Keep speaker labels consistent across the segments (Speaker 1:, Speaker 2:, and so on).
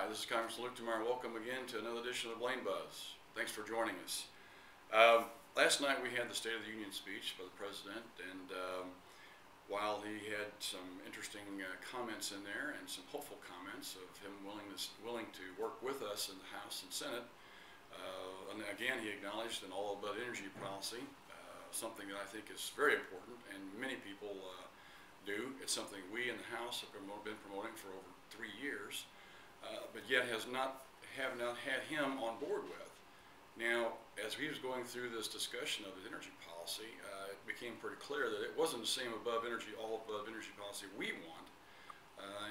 Speaker 1: Hi, this is Congressman Luke Demar. Welcome again to another edition of Blaine Buzz. Thanks for joining us. Last night we had the State of the Union speech by the President, and while he had some interesting comments in there and some hopeful comments of him willing to work with us in the House and Senate, and again he acknowledged an all-about energy policy, something that I think is very important and many people do. It's something we in the House have been promoting for over 3 years. But yet have not had him on board with. Now, as he was going through this discussion of his energy policy, it became pretty clear that it wasn't the same all above energy policy we want.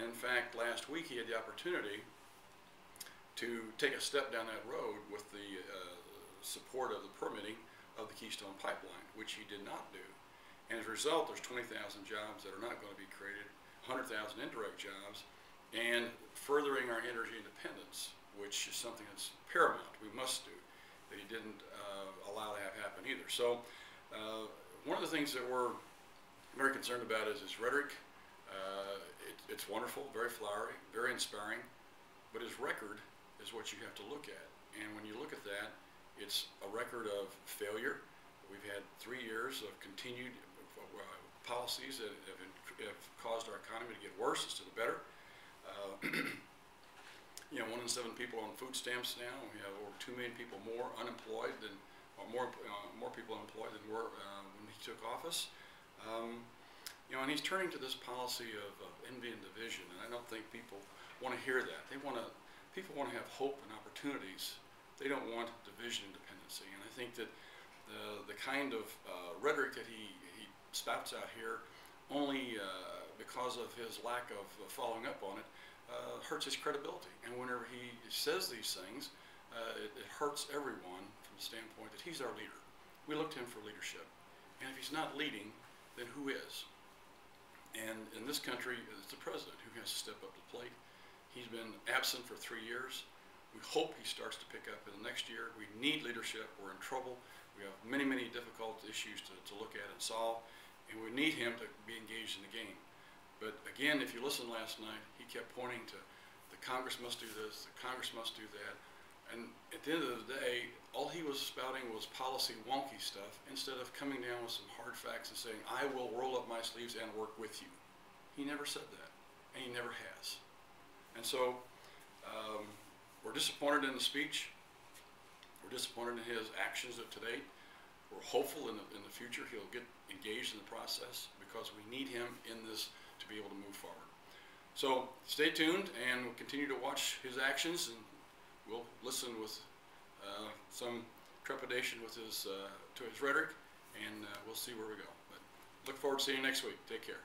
Speaker 1: In fact, last week he had the opportunity to take a step down that road with the support of the permitting of the Keystone Pipeline, which he did not do. And as a result, there's 20,000 jobs that are not going to be created, 100,000 indirect jobs, and furthering our energy independence, which is something that's paramount, we must do, that he didn't allow to have happen either. So one of the things that we're very concerned about is his rhetoric. It's wonderful, very flowery, very inspiring, but his record is what you have to look at. And when you look at that, it's a record of failure. We've had 3 years of continued policies that have caused our economy to get worse instead of better. 1 in 7 people on food stamps now. We have over 2 million people more unemployed than, or more people unemployed than were when he took office. And he's turning to this policy of envy and division, and I don't think people want to hear that. People want to have hope and opportunities. They don't want division and dependency. And I think that the kind of rhetoric that he spouts out here only because of his lack of following up on it hurts his credibility. And whenever he says these things, it hurts everyone from the standpoint that he's our leader. We look to him for leadership. And if he's not leading, then who is? And in this country, it's the president who has to step up to the plate. He's been absent for 3 years. We hope he starts to pick up in the next year. We need leadership. We're in trouble. We have many, many difficult issues to look at and solve. And we need him to be engaged in the game. But again, if you listened last night, he kept pointing to the Congress must do this, the Congress must do that. And at the end of the day, all he was spouting was policy wonky stuff instead of coming down with some hard facts and saying, I will roll up my sleeves and work with you. He never said that, and he never has. And so we're disappointed in the speech. We're disappointed in his actions to date. We're hopeful in the future he'll get engaged in the process because we need him in this to be able to move forward. So stay tuned, and we'll continue to watch his actions, and we'll listen with some trepidation with to his rhetoric, and we'll see where we go. But look forward to seeing you next week. Take care.